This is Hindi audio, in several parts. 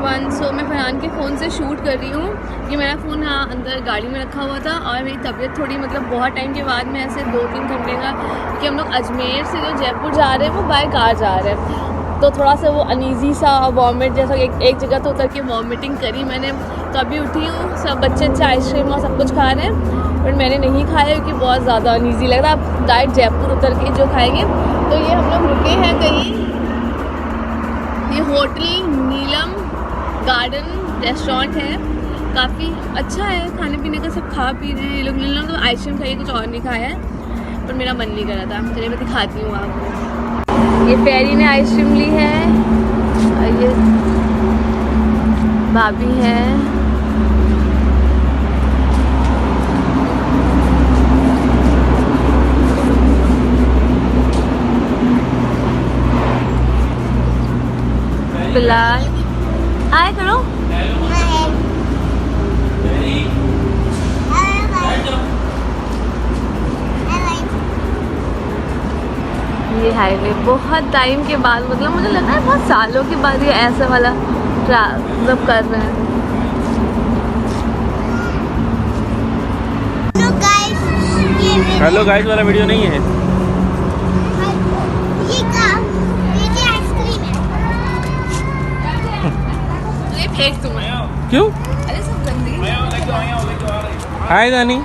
एवरीवन। सो मैं फरहान के फ़ोन से शूट कर रही हूँ। ये मेरा फ़ोन यहाँ अंदर गाड़ी में रखा हुआ था और मेरी तबीयत थोड़ी मतलब बहुत टाइम के बाद में ऐसे 2-3 घंटे का कि हम लोग अजमेर से जो जयपुर जा रहे हैं वो बाय कार जा रहे हैं, तो थोड़ा सा वो अनईज़ी सा वॉमिट जैसा एक जगह तो उतर के वॉमिटिंग करी मैंने। तो अभी उठी हूँ, सब बच्चे आइसक्रीम और सब कुछ खा रहे हैं बट मैंने नहीं खाया क्योंकि बहुत ज़्यादा अनईज़ी लग रहा। अब डायरेक्ट जयपुर उतर के जो खाएँगे। तो ये हम लोग रुके हैं कहीं, ये होटल नीलम गार्डन रेस्टोरेंट है, काफ़ी अच्छा है, खाने पीने का सब खा पी रहे हैं ये लोग तो आइसक्रीम खाइए, कुछ और नहीं खाया है पर मेरा मन नहीं कर रहा था। चलिए मैं दिखाती हूँ आपको। ये पैरी ने आइसक्रीम ली है और ये भाभी है। फिलहाल हाय करो। ये हाईवे बहुत टाइम के बाद, मतलब मुझे लग रहा है बहुत सालों के बाद ये ऐसा वाला मतलब कर रहे हैं। हेलो गाइस वाला वीडियो नहीं है। फेंक तुम्हें क्यों? अरे सब गंदगी। हाय दानी।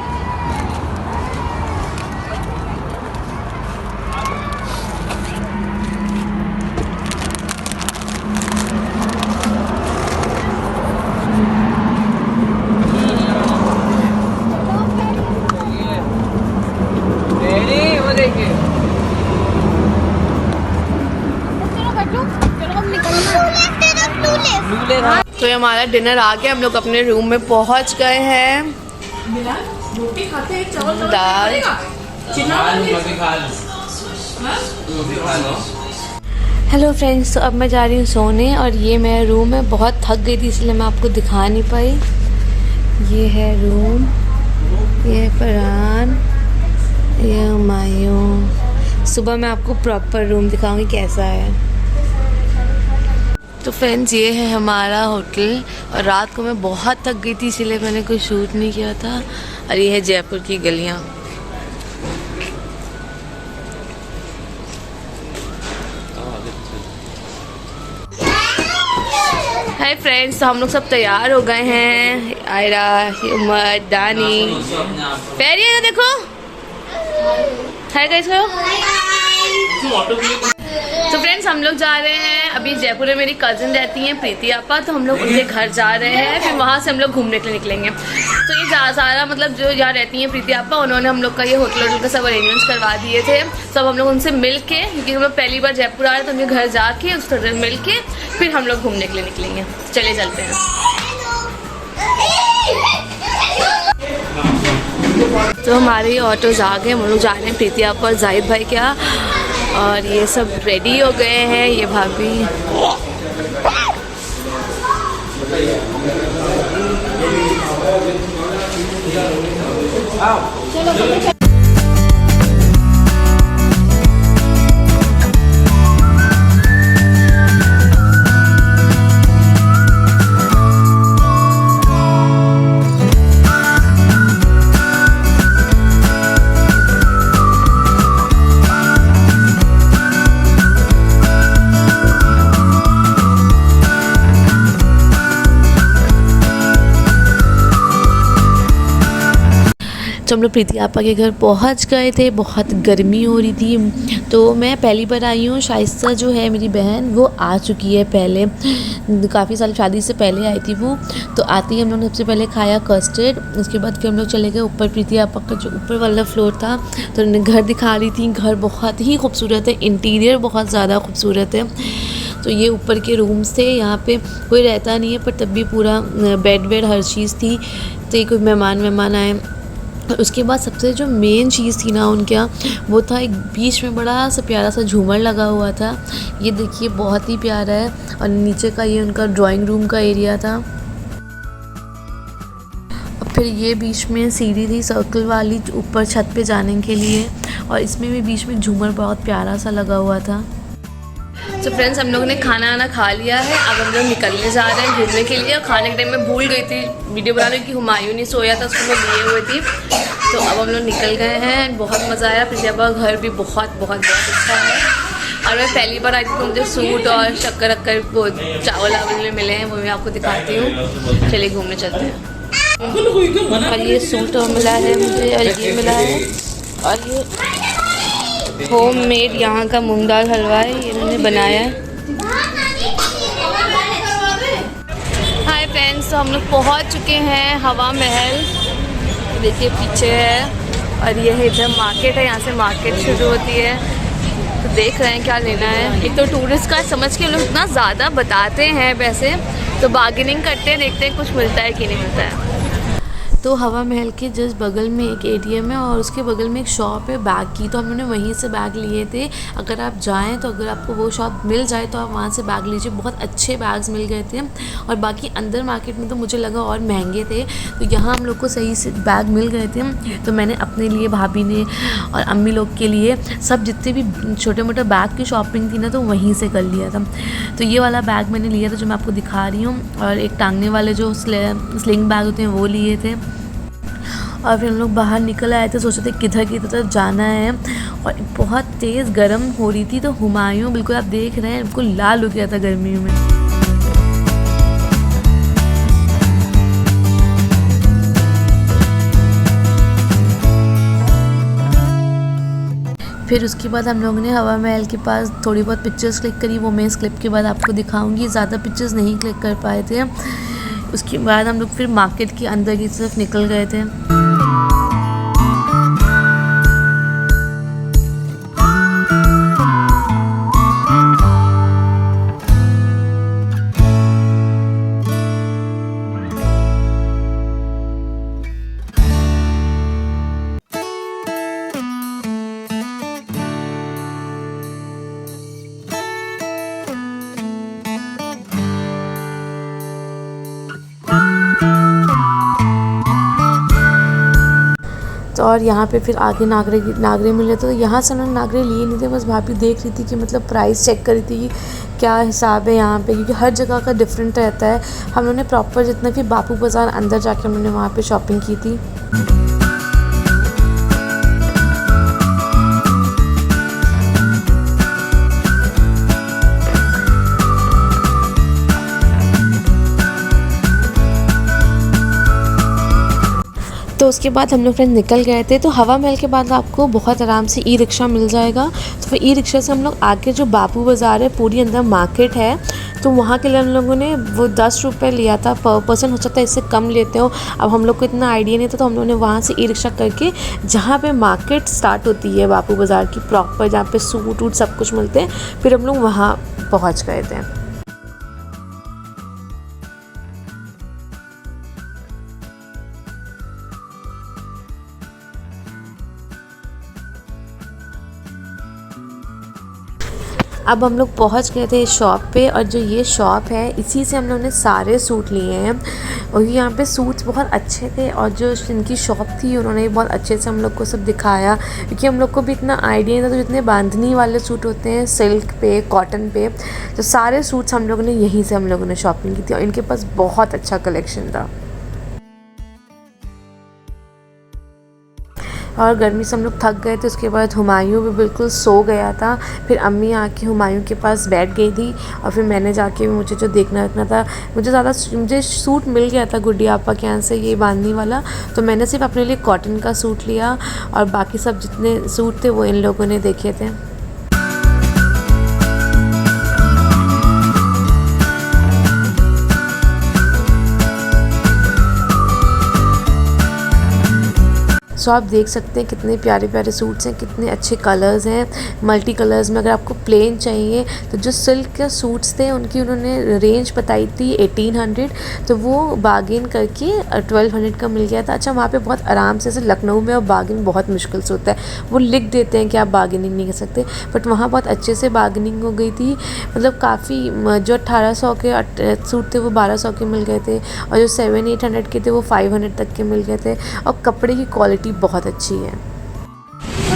वो देखिए तो ये हमारा डिनर आ गया, हम लोग अपने रूम में पहुंच गए हैं। दाल हेलो फ्रेंड्स, तो अब मैं जा रही हूँ सोने और ये मेरा रूम है। बहुत थक गई थी इसलिए मैं आपको दिखा नहीं पाई। ये है रूम, ये फरहान, ये हुमायूं। सुबह मैं आपको प्रॉपर रूम दिखाऊंगी कैसा है। तो फ्रेंड्स ये है हमारा होटल और रात को मैं बहुत थक गई थी इसीलिए मैंने कोई शूट नहीं किया था। और ये है जयपुर की गलियाँ। हाय फ्रेंड्स, तो हम लोग सब तैयार हो गए हैं। आयरा, उमर, दानी, पैरी है देखो। हाय गाइस करो। तो फ्रेंड्स हम लोग जा रहे हैं, अभी जयपुर में मेरी कज़न रहती हैं प्रीति आपा, तो हम लोग उनके घर जा रहे हैं, फिर वहाँ से हम लोग घूमने के लिए निकलेंगे। तो ये सारा मतलब जो यहाँ रहती हैं प्रीति आपा, उन्होंने हम लोग का ये होटल का सब अरेंजमेंट्स करवा दिए थे। सब हम लोग उनसे मिल के, क्योंकि हम लोग पहली बार जयपुर आ रहे हैं तो उनके घर जाके उससे मिल के फिर हम लोग घूमने के लिए निकलेंगे। चले चलते हैं। तो हमारे ऑटोज आ गए, हम लोग जा रहे हैं प्रीति आपा और जाहिद भाई क्या, और ये सब रेडी हो गए हैं। ये भाभी तो हम लोग प्रीति आपा के घर पहुंच गए थे। बहुत गर्मी हो रही थी, तो मैं पहली बार आई हूँ। शाइस्ता जो है मेरी बहन, वो आ चुकी है पहले, काफ़ी साल शादी से पहले आई थी वो। तो आती ही हम लोग ने सबसे पहले खाया कस्टर्ड, उसके बाद फिर हम लोग चले गए ऊपर। प्रीति आपा का जो ऊपर वाला फ्लोर था तो उन्हें घर दिखा रही थी। घर बहुत ही खूबसूरत है, इंटीरियर बहुत ज़्यादा खूबसूरत है। तो ये ऊपर के रूम्स थे, यहाँ पे कोई रहता नहीं है पर तब भी पूरा बेड वेड हर चीज़ थी। तो कोई मेहमान आए। और उसके बाद सबसे जो मेन चीज़ थी ना उनके यहाँ, वो था एक बीच में बड़ा सा प्यारा सा झूमर लगा हुआ था। ये देखिए बहुत ही प्यारा है। और नीचे का ये उनका ड्राइंग रूम का एरिया था। और फिर ये बीच में सीढ़ी थी सर्कल वाली ऊपर छत पे जाने के लिए, और इसमें भी बीच में झूमर बहुत प्यारा सा लगा हुआ था। तो फ्रेंड्स हम लोगों ने खाना आना खा लिया है। अब हम लोग निकलने जा रहे हैं घूमने के लिए। और खाने के टाइम में भूल गई थी वीडियो बनाने की, हुमायूं नहीं सोया था, उसको मैं लिए हुए थी। तो अब हम लोग निकल गए हैं, बहुत मज़ा आया। फैजाबाद घर भी बहुत अच्छा है। और मैं पहली बार आई थी तो मुझे सूट और शक्कर वो चावल में मिले हैं, वो मैं आपको दिखाती हूँ। चलिए घूमने चलते हैं। और ये सूट मिला है मुझे, और ये मिला है, और ये होममेड यहाँ का मूंग दाल हलवा है, ये इन्होंने बनाया है। हाय फ्रेंड्स, तो हम लोग पहुँच चुके हैं हवा महल। देखिए पीछे है, और ये है इधर मार्केट है, यहाँ से मार्केट शुरू होती है। तो देख रहे हैं क्या लेना है। एक तो टूरिस्ट का समझ के लोग इतना ज़्यादा बताते हैं पैसे, तो बार्गेनिंग करते हैं, देखते हैं कुछ मिलता है कि नहीं मिलता है। तो हवा महल के जस्ट बगल में एक एटीएम है और उसके बगल में एक शॉप है बैग की, तो हमने वहीं से बैग लिए थे। अगर आप जाएं तो अगर आपको वो शॉप मिल जाए तो आप वहाँ से बैग लीजिए, बहुत अच्छे बैग्स मिल गए थे। और बाकी अंदर मार्केट में तो मुझे लगा और महंगे थे, तो यहाँ हम लोग को सही से बैग मिल गए थे। तो मैंने अपने लिए, भाभी ने और अम्मी लोग के लिए, सब जितने भी छोटे मोटे बैग की शॉपिंग थी ना, तो वहीं से कर लिया था। तो ये वाला बैग मैंने लिया था जो मैं आपको दिखा रही हूँ, और एक टांगने वाले जो स्लिंग बैग होते हैं वो लिए थे। और फिर हम लोग बाहर निकल आए थे, सोचे थे किधर की तरफ जाना है, और बहुत तेज़ गर्म हो रही थी। तो हुमायूं बिल्कुल आप देख रहे हैं, बिल्कुल लाल हो गया था गर्मियों में। फिर उसके बाद हम लोगों ने हवा महल के पास थोड़ी बहुत पिक्चर्स क्लिक करी, वो मैं इस क्लिप के बाद आपको दिखाऊंगी। ज़्यादा पिक्चर्स नहीं क्लिक कर पाए थे। उसके बाद हम लोग फिर मार्केट के अंदर की तरफ निकल गए थे। तो और यहाँ पे फिर आगे नागरे मिले, तो यहाँ से उन्होंने नागरे लिए नहीं थे, बस भाभी देख रही थी कि मतलब प्राइस चेक कर रही थी कि क्या हिसाब है यहाँ पे, क्योंकि हर जगह का डिफरेंट रहता है। हम लोगों ने प्रॉपर जितना फिर बापू बाज़ार अंदर जाके हमने वहाँ पे शॉपिंग की थी। तो उसके बाद हम लोग फ्रेंड निकल गए थे। तो हवा महल के बाद आपको बहुत आराम से ई रिक्शा मिल जाएगा। तो फिर ई रिक्शा से हम लोग आगे जो बापू बाज़ार है, पूरी अंदर मार्केट है, तो वहाँ के लिए हम लोगों ने वो 10 रुपये लिया था पर पर्सन। हो सकता है इससे कम लेते हो, अब हम लोग को इतना आइडिया नहीं था। तो हम लोगों ने वहाँ से ई रिक्शा करके, जहाँ पे मार्केट स्टार्ट होती है बापू बाज़ार की प्रॉपर, जहाँ पे सूट वूट सब कुछ मिलते हैं, फिर हम लोग वहाँ पहुँच गए थे। अब हम लोग पहुंच गए थे इस शॉप पे, और जो ये शॉप है इसी से हम लोगों ने सारे सूट लिए हैं। और यहाँ पे सूट्स बहुत अच्छे थे, और जो इनकी शॉप थी उन्होंने बहुत अच्छे से हम लोग को सब दिखाया, क्योंकि हम लोग को भी इतना आइडिया नहीं था। तो जितने बांधनी वाले सूट होते हैं सिल्क पे, कॉटन पे, तो सारे सूट्स हम लोगों ने यहीं से हम लोगों ने शॉपिंग की थी, और इनके पास बहुत अच्छा कलेक्शन था। और गर्मी से हम लोग थक गए थे। उसके बाद हुमायूं भी बिल्कुल सो गया था। फिर अम्मी आके हुमायूं के पास बैठ गई थी, और फिर मैंने जाके मुझे जो देखना रखना था, मुझे सूट मिल गया था गुड्डी आपा के यहाँ से, ये बांधनी वाला। तो मैंने सिर्फ अपने लिए कॉटन का सूट लिया, और बाकी सब जितने सूट थे वो इन लोगों ने देखे थे। सो आप देख सकते हैं कितने प्यारे प्यारे सूट्स हैं, कितने अच्छे कलर्स हैं, मल्टी कलर्स में। अगर आपको प्लेन चाहिए तो जो सिल्क के सूट्स थे उनकी उन्होंने रेंज बताई थी 1800, तो वो बार्गेन करके 1200 का मिल गया था। अच्छा, वहाँ पे बहुत आराम से, जैसे लखनऊ में अब बार्गेन बहुत मुश्किल से होता है, वो लिख देते हैं कि आप बार्गेनिंग नहीं कर सकते, बट वहाँ बहुत अच्छे से बार्गेनिंग हो गई थी। मतलब काफ़ी, जो 1800 के सूट थे वो 1200 के मिल गए थे, और जो 700-800 के थे वो 500 तक के मिल गए थे, और कपड़े की क्वालिटी बहुत अच्छी है।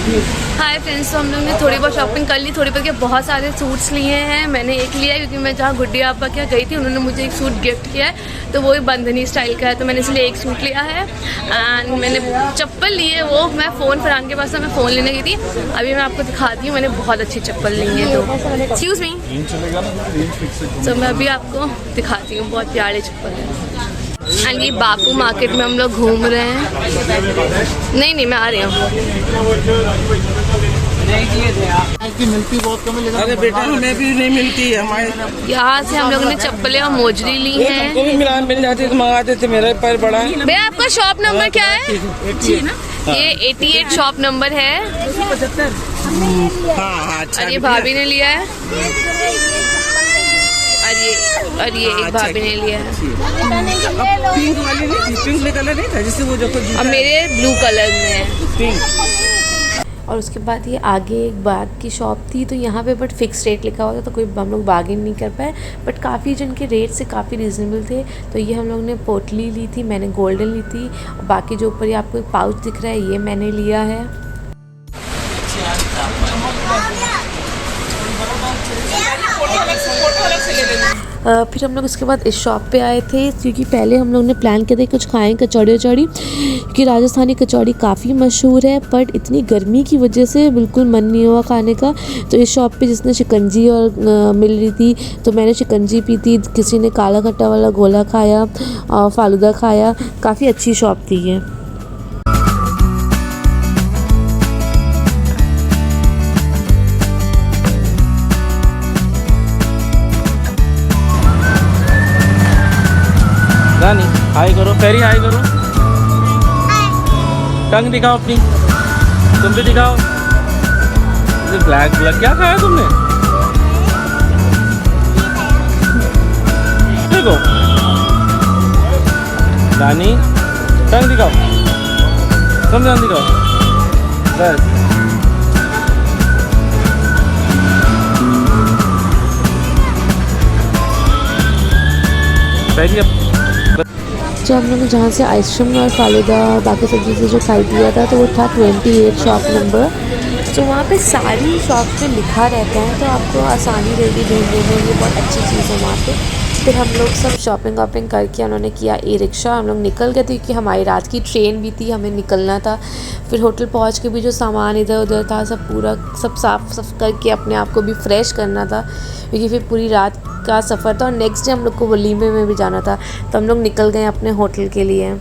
हाय फ्रेंड्स, तो हम लोग ने थोड़ी बहुत शॉपिंग कर ली, थोड़ी बहुत के बहुत सारे सूट्स लिए हैं। मैंने एक लिया है क्योंकि मैं जहाँ गुड्डी आपा क्या गई थी उन्होंने मुझे एक सूट गिफ्ट किया है, तो वो भी बंधनी स्टाइल का है, तो मैंने इसलिए एक सूट लिया है। एंड मैंने चप्पल ली है, वो मैं फ़ोन फरहान के पास मैं फ़ोन लेने गई थी। अभी मैं आपको दिखाती हूँ, मैंने बहुत अच्छी चप्पल ली है। तो एक्सक्यूज़ मी, तो मैं अभी आपको दिखाती हूँ, बहुत प्यारे चप्पल है। एंड ये बापू मार्केट में हम लोग घूम रहे हैं। नहीं मैं आ रही हूँ। मिलती बहुत कम है। अरे बेटा हमें भी नहीं मिलती है हमारे। यहाँ से हम लोगों ने चप्पलें और मोजरी ली हैं। हमको भी मिल जाती तो मंगाते थे, मेरा पैर बड़ा है। भैया आपका शॉप नंबर क्या है? ये 88 शॉप नंबर है। हाँ अच्छा। और ये भाभी ने लिया है, और ये एक भाभी ने लिया है, पिंक वाली नहीं थी, पिंक कलर नहीं था जिससे वो जो और मेरे ब्लू कलर में है। पिंक। और उसके बाद ये आगे एक बाग की शॉप थी, तो यहाँ पे बट फिक्स रेट लिखा हुआ था, तो कोई हम लोग बार्गेन नहीं कर पाए, बट काफ़ी जिनके रेट से काफ़ी रीज़नेबल थे। तो ये हम लोग ने पोटली ली थी, मैंने गोल्डन ली थी, और बाकी जो ऊपर ये आपको एक पाउच दिख रहा है ये मैंने लिया है। फिर हम लोग उसके बाद इस शॉप पे आए थे, क्योंकि पहले हम लोग ने प्लान किया था कुछ खाएं कचौड़ी वचौड़ी, क्योंकि राजस्थानी कचौड़ी काफ़ी मशहूर है, बट इतनी गर्मी की वजह से बिल्कुल मन नहीं हुआ खाने का। तो इस शॉप पे जिसने शिकंजी और मिल रही थी, तो मैंने शिकंजी पी थी, किसी ने काला खट्टा वाला गोला खाया और फालूदा खाया। काफ़ी अच्छी शॉप थी ये। रानी हाय करो, फेरी हाय करो, टंग दिखाओ अपनी, तुम भी दिखाओ। ब्लैक क्या खाया तुमने? देखो रानी, टंग दिखाओ, तुम टंग दिखाओ, बस। फेरी जब हम लोगों ने जहाँ से आइसक्रीम और फालूदा बाकी सब्जी से जो खाई दिया था, तो वो था 28 शॉप नंबर। तो वहाँ पे सारी शॉप पे लिखा रहता है, तो आपको आसानी रहेगी ढूंढने में, ये बहुत अच्छी चीज़ है वहाँ पे। फिर हम लोग सब शॉपिंग वॉपिंग करके उन्होंने किया ई रिक्शा, हम लोग निकल गए थे क्योंकि हमारी रात की ट्रेन भी थी, हमें निकलना था। फिर होटल पहुँच के भी जो सामान इधर उधर था सब पूरा सब साफ करके अपने आप को भी फ्रेश करना था, क्योंकि फिर पूरी रात का सफ़र था और नेक्स्ट डे हम लोग को वलीमे में भी जाना था। तो हम लोग निकल गए अपने होटल के लिए।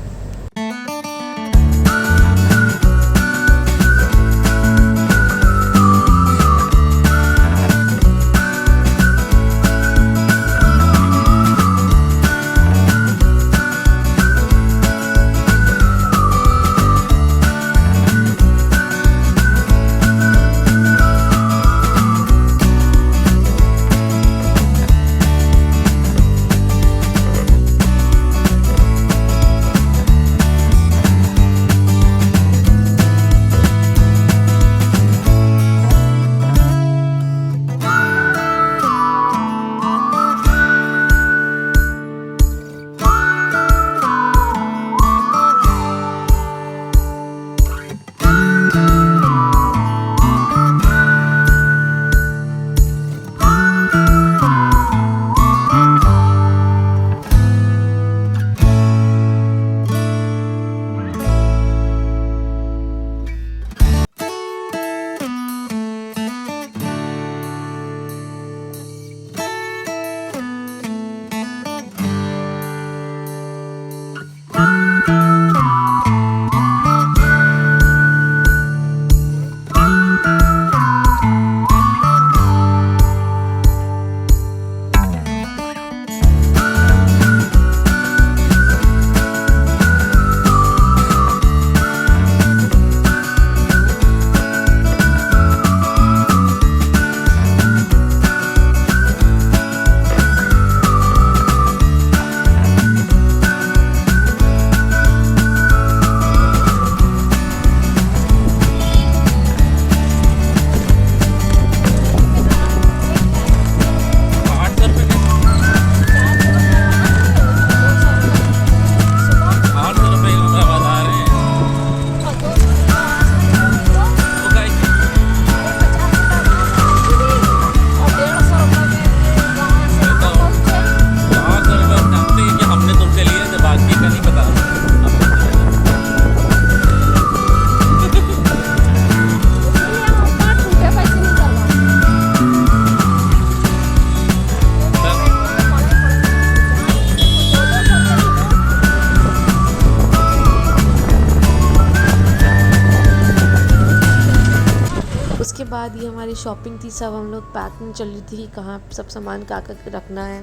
बाद ये हमारी शॉपिंग थी, सब हम लोग पैकिंग चल रही थी कि कहाँ सब सामान कहाँ रखना है।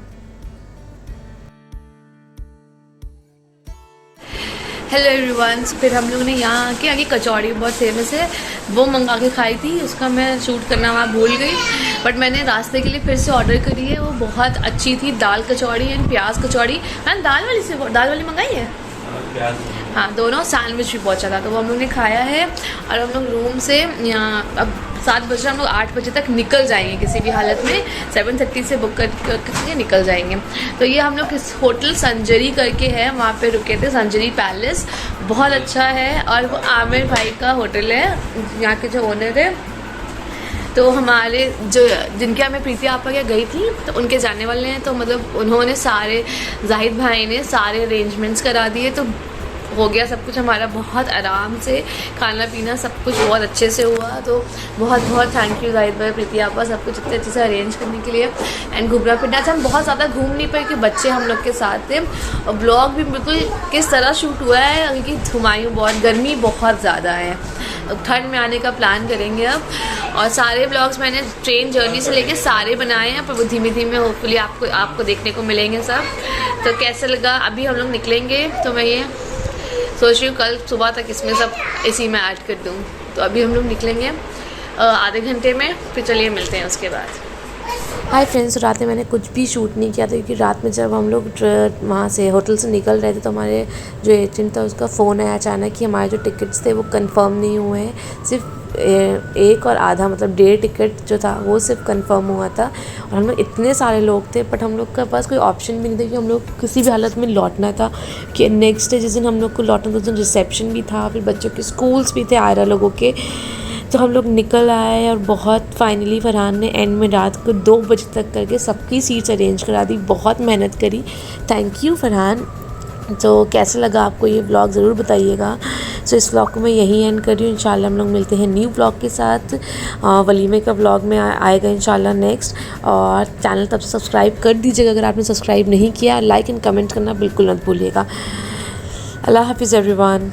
हेलो एवरीवन, फिर हम लोग ने यहाँ आके आगे कचौड़ी बहुत फेमस है वो मंगा के खाई थी। उसका मैं शूट करना वहाँ भूल गई, बट मैंने रास्ते के लिए फिर से ऑर्डर करी है। वो बहुत अच्छी थी, दाल कचौड़ी एंड प्याज कचौड़ी। मैंने दाल वाली मंगाई है, हाँ दोनों। सैंडविच भी बहुत अच्छा था, तो वो हम लोग ने खाया है। और हम लोग रूम से यहाँ अब 7 बजे, हम लोग 8 बजे तक निकल जाएंगे किसी भी हालत में। 7:30 से बुक करके निकल जाएंगे। तो ये हम लोग इस होटल संजरी करके है, वहाँ पे रुके थे, संजरी पैलेस, बहुत अच्छा है। और वो आमिर भाई का होटल है, यहाँ के जो ओनर है। तो हमारे जो जिनके यहाँ मैं प्रीति आपा क्या गई थी, तो उनके जाने वाले हैं। तो मतलब उन्होंने सारे, जाहिद भाई ने सारे अरेंजमेंट्स करा दिए, तो हो गया सब कुछ हमारा बहुत आराम से। खाना पीना सब कुछ बहुत अच्छे से हुआ। तो बहुत बहुत थैंक यू जाहिद भाई, प्रीति आपा, सब कुछ इतने अच्छे से अरेंज करने के लिए। एंड घूमना फिरना अच्छा, हम बहुत ज़्यादा घूम नहीं पाए क्योंकि बच्चे हम लोग के साथ थे। और ब्लॉग भी बिल्कुल किस तरह शूट हुआ है क्योंकि हुमायूं बहुत, गर्मी बहुत ज़्यादा है। ठंड में आने का प्लान करेंगे अब। और सारे ब्लॉग्स मैंने ट्रेन जर्नी से लेके सारे बनाए हैं, पर वो धीमे धीमे होपफुली आपको देखने को मिलेंगे सब। तो कैसे लगा, अभी हम लोग निकलेंगे। तो मैं ये सोच रही हूँ कल सुबह तक इसमें सब इसी में ऐड कर दूँ। तो अभी हम लोग निकलेंगे आधे घंटे में, फिर चलिए मिलते हैं उसके बाद। हाय फ्रेंड्स, रात में मैंने कुछ भी शूट नहीं किया था क्योंकि रात में जब हम लोग वहाँ से होटल से निकल रहे थे तो हमारे जो एजेंट था उसका फ़ोन आया अचानक कि हमारे जो टिकट्स थे वो कंफर्म नहीं हुए हैं। सिर्फ 1 और आधा, मतलब 1.5 टिकट जो था वो सिर्फ कंफर्म हुआ था। और हम लोग इतने सारे लोग थे, बट हम लोग के पास कोई ऑप्शन भी नहीं था कि हम लोग किसी भी हालत में लौटना था। कि नेक्स्ट डे जिस दिन हम लोग को लौटना था उस दिन रिसेप्शन भी था, फिर बच्चों के स्कूल्स भी थे, आयरा लोगों के। तो हम लोग निकल आए और बहुत फाइनली फरहान ने एंड में रात को 2 बजे तक करके सबकी सीट्स अरेंज करा दी। बहुत मेहनत करी, थैंक यू फरहान। तो कैसा लगा आपको ये व्लॉग ज़रूर बताइएगा। सो इस व्लॉग को मैं यहीं एंड कर रही हूँ। इंशाल्लाह हम लोग मिलते हैं न्यू व्लॉग के साथ। वलीमे का व्लॉग में आएगा इंशाल्लाह नेक्स्ट। और चैनल तब सब्सक्राइब कर दीजिएगा अगर आपने सब्सक्राइब नहीं किया। लाइक एंड कमेंट करना बिल्कुल मत भूलिएगा। अल्लाह हाफिज़ एवरीवन।